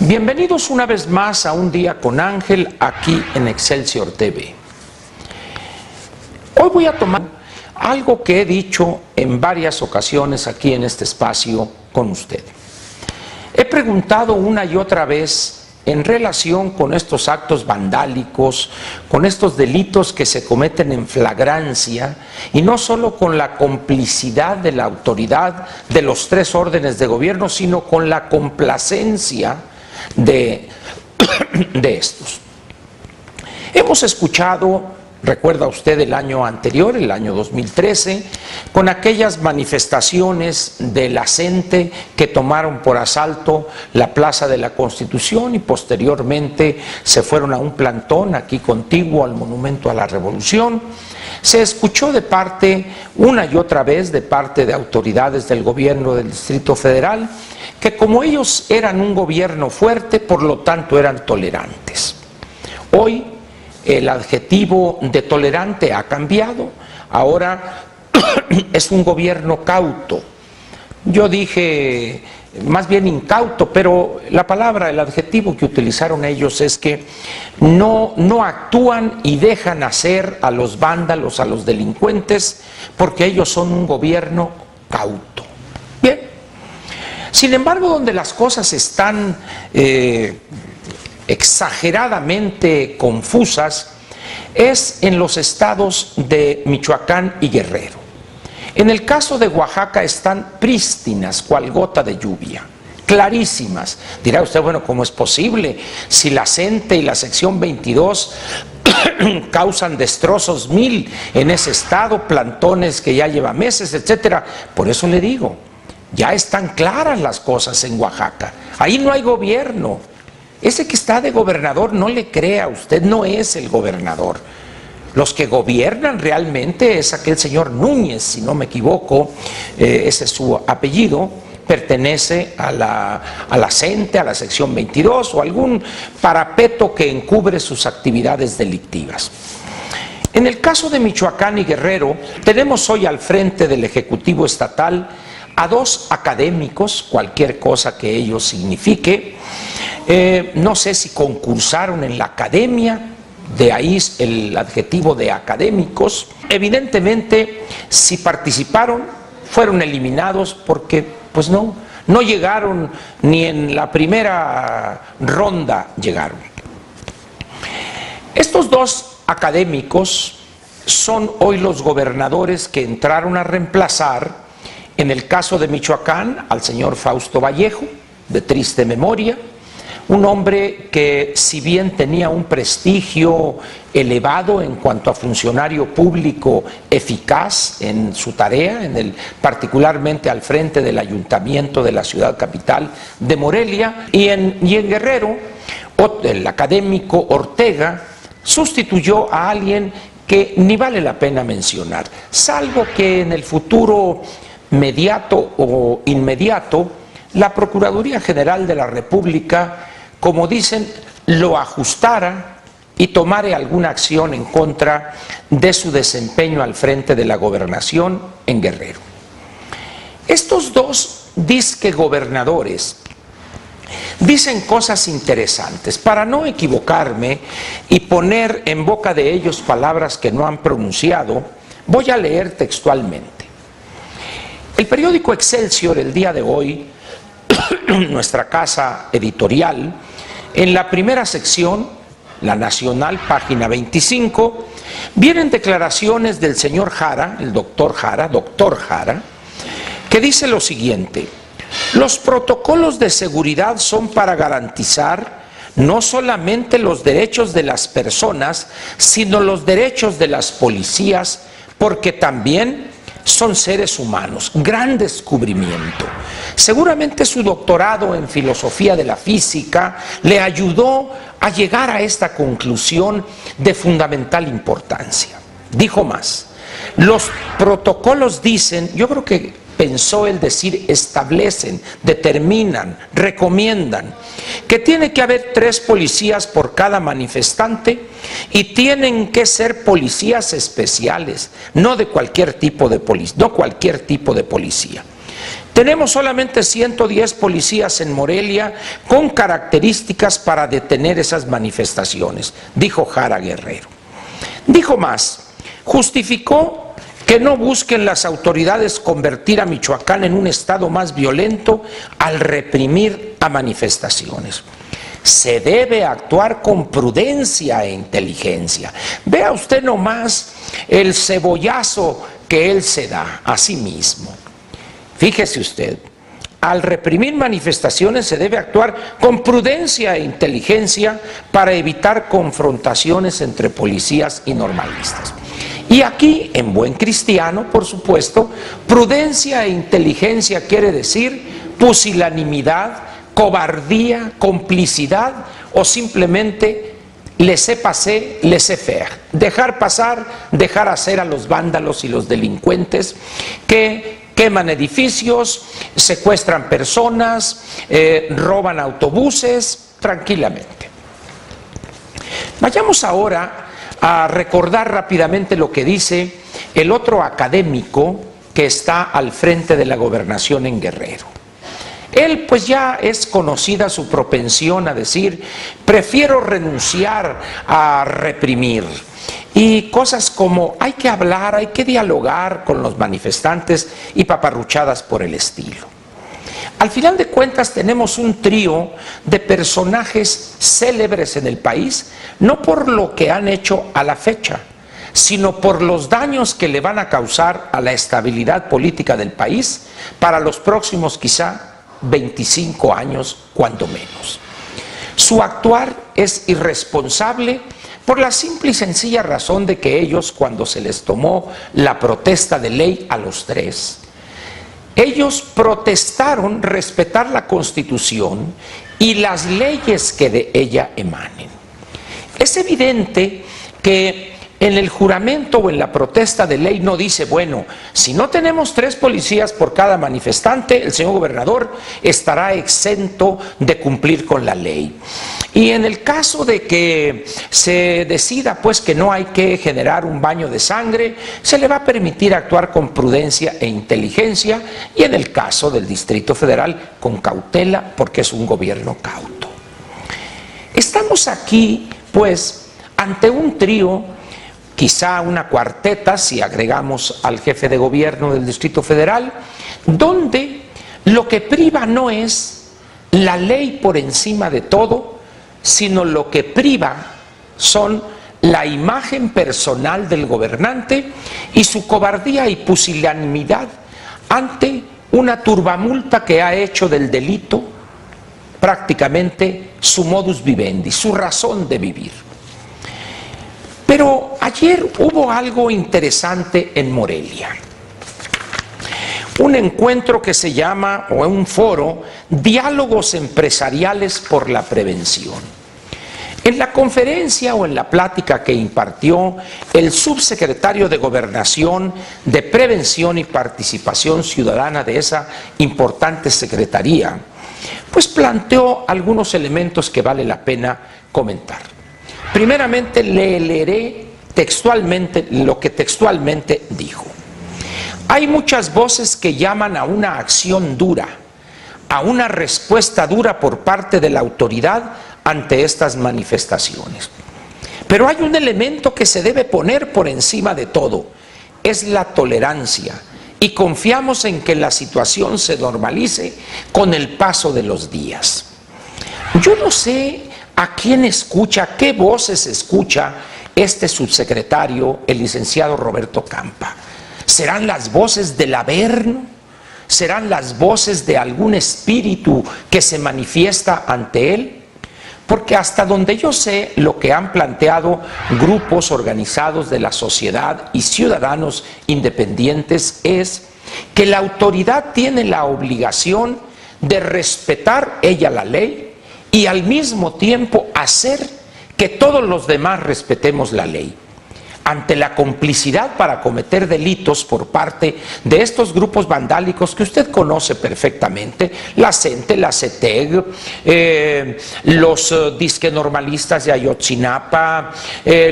Bienvenidos una vez más a Un Día con Ángel aquí en Excelsior TV. Hoy voy a tomar algo que he dicho en varias ocasiones aquí en este espacio con usted. He preguntado una y otra vez en relación con estos actos vandálicos, con estos delitos que se cometen en flagrancia y no solo con la complicidad de la autoridad de los tres órdenes de gobierno, sino con la complacencia de estos. Hemos escuchado, recuerda usted el año anterior, el año 2013, con aquellas manifestaciones de la gente que tomaron por asalto la Plaza de la Constitución y posteriormente se fueron a un plantón aquí contiguo al Monumento a la Revolución. Se escuchó de parte, una y otra vez, de parte de autoridades del gobierno del Distrito Federal, que como ellos eran un gobierno fuerte, por lo tanto eran tolerantes. Hoy el adjetivo de tolerante ha cambiado, ahora es un gobierno cauto. Yo dije más bien incauto, pero la palabra, el adjetivo que utilizaron ellos es que no actúan y dejan hacer a los vándalos, a los delincuentes, porque ellos son un gobierno cauto. Bien. Sin embargo, donde las cosas están exageradamente confusas es en los estados de Michoacán y Guerrero. En el caso de Oaxaca están prístinas, cual gota de lluvia, clarísimas. Dirá usted, bueno, ¿cómo es posible? Si la CENTE y la sección 22 causan destrozos 1000 en ese estado, plantones que ya lleva meses, etcétera. Por eso le digo, ya están claras las cosas en Oaxaca. Ahí no hay gobierno. Ese que está de gobernador, no le crea usted, no es el gobernador. Los que gobiernan realmente es aquel señor Núñez, si no me equivoco, ese es su apellido, pertenece a la CENTE, a la sección 22 o algún parapeto que encubre sus actividades delictivas. En el caso de Michoacán y Guerrero, tenemos hoy al frente del Ejecutivo Estatal a dos académicos, cualquier cosa que ello signifique. No sé si concursaron en la academia, de ahí el adjetivo de académicos. Evidentemente, si participaron, fueron eliminados porque pues no llegaron ni en la primera ronda llegaron. Estos dos académicos son hoy los gobernadores que entraron a reemplazar, en el caso de Michoacán, al señor Fausto Vallejo, de triste memoria, un hombre que si bien tenía un prestigio elevado en cuanto a funcionario público eficaz en su tarea, particularmente al frente del ayuntamiento de la ciudad capital de Morelia, y en Guerrero, el académico Ortega sustituyó a alguien que ni vale la pena mencionar, salvo que en el futuro mediato o inmediato, la Procuraduría General de la República, como dicen, lo ajustara y tomara alguna acción en contra de su desempeño al frente de la gobernación en Guerrero. Estos dos disque gobernadores dicen cosas interesantes. Para no equivocarme y poner en boca de ellos palabras que no han pronunciado, voy a leer textualmente. El periódico Excelsior, el día de hoy, nuestra casa editorial, en la primera sección, la nacional, página 25, vienen declaraciones del señor Jara, el doctor Jara, que dice lo siguiente: los protocolos de seguridad son para garantizar no solamente los derechos de las personas, sino los derechos de las policías, porque también son seres humanos. Gran descubrimiento. Seguramente su doctorado en filosofía de la física le ayudó a llegar a esta conclusión de fundamental importancia. Dijo más: los protocolos dicen, yo creo que pensó el decir establecen, determinan, recomiendan, que tiene que haber 3 policías por cada manifestante y tienen que ser policías especiales, no de cualquier tipo de policía, Tenemos solamente 110 policías en Morelia con características para detener esas manifestaciones, dijo Jara Guerrero. Dijo más, justificó que no busquen las autoridades convertir a Michoacán en un estado más violento al reprimir a manifestaciones. Se debe actuar con prudencia e inteligencia. Vea usted nomás el cebollazo que él se da a sí mismo. Fíjese usted, al reprimir manifestaciones se debe actuar con prudencia e inteligencia para evitar confrontaciones entre policías y normalistas. Y aquí, en buen cristiano, por supuesto, prudencia e inteligencia quiere decir pusilanimidad, cobardía, complicidad o simplemente laissez-passer, laissez-faire. Dejar pasar, dejar hacer a los vándalos y los delincuentes que queman edificios, secuestran personas, roban autobuses, tranquilamente. Vayamos ahora a recordar rápidamente lo que dice el otro académico que está al frente de la gobernación en Guerrero. Él pues ya es conocida su propensión a decir, prefiero renunciar a reprimir. Y cosas como hay que hablar, hay que dialogar con los manifestantes y paparruchadas por el estilo. Al final de cuentas tenemos un trío de personajes célebres en el país, no por lo que han hecho a la fecha, sino por los daños que le van a causar a la estabilidad política del país para los próximos quizá 25 años, cuando menos. Su actuar es irresponsable por la simple y sencilla razón de que ellos, cuando se les tomó la protesta de ley a los tres, ellos protestaron respetar la Constitución y las leyes que de ella emanen. Es evidente que en el juramento o en la protesta de ley no dice, bueno, si no tenemos 3 policías por cada manifestante, el señor gobernador estará exento de cumplir con la ley. Y en el caso de que se decida pues que no hay que generar un baño de sangre, se le va a permitir actuar con prudencia e inteligencia, y en el caso del Distrito Federal con cautela, porque es un gobierno cauto. Estamos aquí pues ante un trío, quizá una cuarteta si agregamos al jefe de gobierno del Distrito Federal, donde lo que priva no es la ley por encima de todo, sino lo que priva son la imagen personal del gobernante y su cobardía y pusilanimidad ante una turbamulta que ha hecho del delito prácticamente su modus vivendi, su razón de vivir. Pero ayer hubo algo interesante en Morelia. Un encuentro que se llama, o un foro, Diálogos Empresariales por la Prevención. En la conferencia o en la plática que impartió el subsecretario de Gobernación, de Prevención y Participación Ciudadana de esa importante secretaría, pues planteó algunos elementos que vale la pena comentar. Primeramente le leeré textualmente lo que textualmente dijo. Hay muchas voces que llaman a una acción dura, a una respuesta dura por parte de la autoridad ante estas manifestaciones. Pero hay un elemento que se debe poner por encima de todo, es la tolerancia, y confiamos en que la situación se normalice con el paso de los días. Yo no sé a quién escucha, qué voces escucha este subsecretario, el licenciado Roberto Campa. ¿Serán las voces del Averno? ¿Serán las voces de algún espíritu que se manifiesta ante él? Porque hasta donde yo sé, lo que han planteado grupos organizados de la sociedad y ciudadanos independientes es que la autoridad tiene la obligación de respetar ella la ley y al mismo tiempo hacer que todos los demás respetemos la ley. ante la complicidad para cometer delitos por parte de estos grupos vandálicos que usted conoce perfectamente, la CENTE, la CETEG, los disque normalistas de Ayotzinapa,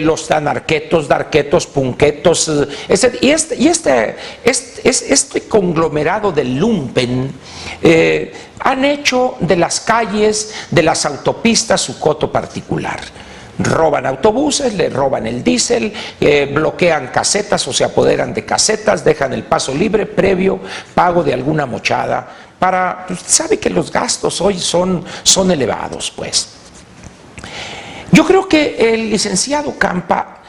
los anarquetos, darquetos, punquetos, este conglomerado del lumpen han hecho de las calles, de las autopistas su coto particular. Roban autobuses, le roban el diésel, bloquean casetas o se apoderan de casetas, dejan el paso libre previo pago de alguna mochada para, pues, sabe que los gastos hoy son elevados, pues. Yo creo que el licenciado Campa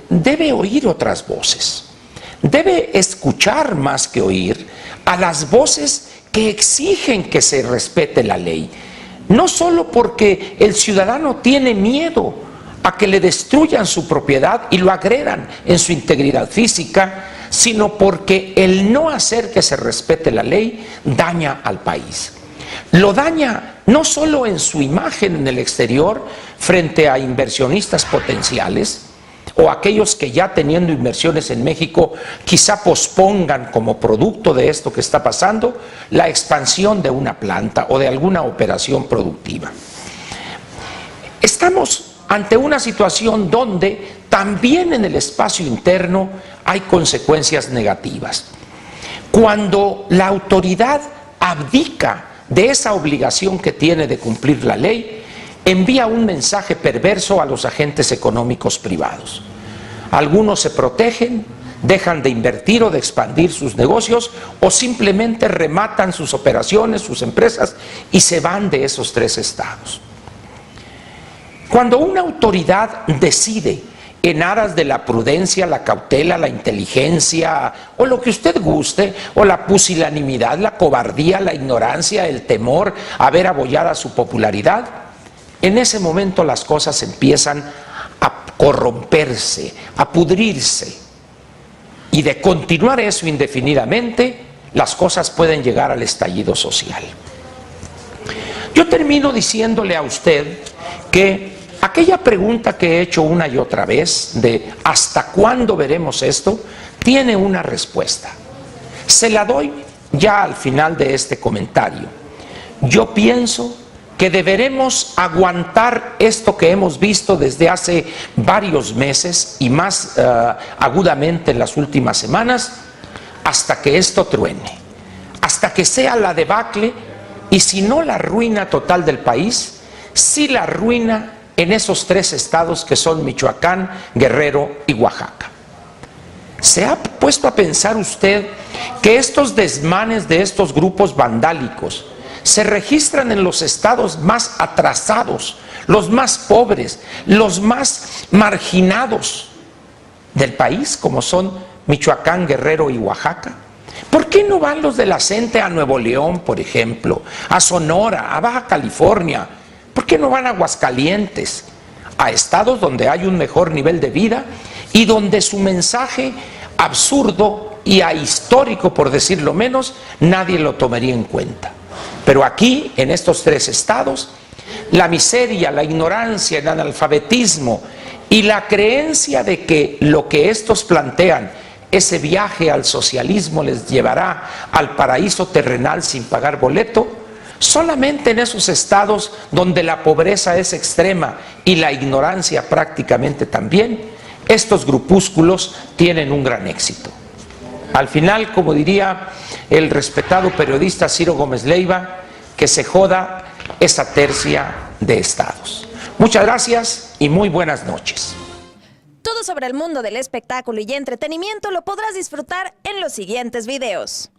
debe oír otras voces, debe escuchar más que oír a las voces que exigen que se respete la ley, no solo porque el ciudadano tiene miedo a que le destruyan su propiedad y lo agredan en su integridad física, sino porque el no hacer que se respete la ley daña al país. Lo daña no solo en su imagen en el exterior frente a inversionistas potenciales o aquellos que ya teniendo inversiones en México quizá pospongan como producto de esto que está pasando la expansión de una planta o de alguna operación productiva. Estamos ante una situación donde también en el espacio interno hay consecuencias negativas. Cuando la autoridad abdica de esa obligación que tiene de cumplir la ley, envía un mensaje perverso a los agentes económicos privados. Algunos se protegen, dejan de invertir o de expandir sus negocios o simplemente rematan sus operaciones, sus empresas y se van de esos 3 estados. Cuando una autoridad decide en aras de la prudencia, la cautela, la inteligencia o lo que usted guste, o la pusilanimidad, la cobardía, la ignorancia, el temor a ver abollada su popularidad, en ese momento las cosas empiezan a corromperse, a pudrirse, y de continuar eso indefinidamente, las cosas pueden llegar al estallido social. Yo termino diciéndole a usted que aquella pregunta que he hecho una y otra vez de ¿hasta cuándo veremos esto?, tiene una respuesta. Se la doy ya al final de este comentario. Yo pienso que deberemos aguantar esto que hemos visto desde hace varios meses y más agudamente en las últimas semanas, hasta que esto truene, hasta que sea la debacle, y si no la ruina total del país, sí la ruina en esos 3 estados que son Michoacán, Guerrero y Oaxaca. ¿Se ha puesto a pensar usted que estos desmanes de estos grupos vandálicos se registran en los estados más atrasados, los más pobres, los más marginados del país, como son Michoacán, Guerrero y Oaxaca? ¿Por qué no van los de la CENTE a Nuevo León, por ejemplo, a Sonora, a Baja California? ¿Por qué no van a Aguascalientes, a estados donde hay un mejor nivel de vida y donde su mensaje absurdo y ahistórico, por decirlo menos, nadie lo tomaría en cuenta? Pero aquí, en estos 3 estados, la miseria, la ignorancia, el analfabetismo y la creencia de que lo que estos plantean, ese viaje al socialismo, les llevará al paraíso terrenal sin pagar boleto, solamente en esos estados donde la pobreza es extrema y la ignorancia prácticamente también, estos grupúsculos tienen un gran éxito. Al final, como diría el respetado periodista Ciro Gómez Leiva, que se joda esa tercia de estados. Muchas gracias y muy buenas noches. Todo sobre el mundo del espectáculo y entretenimiento lo podrás disfrutar en los siguientes videos.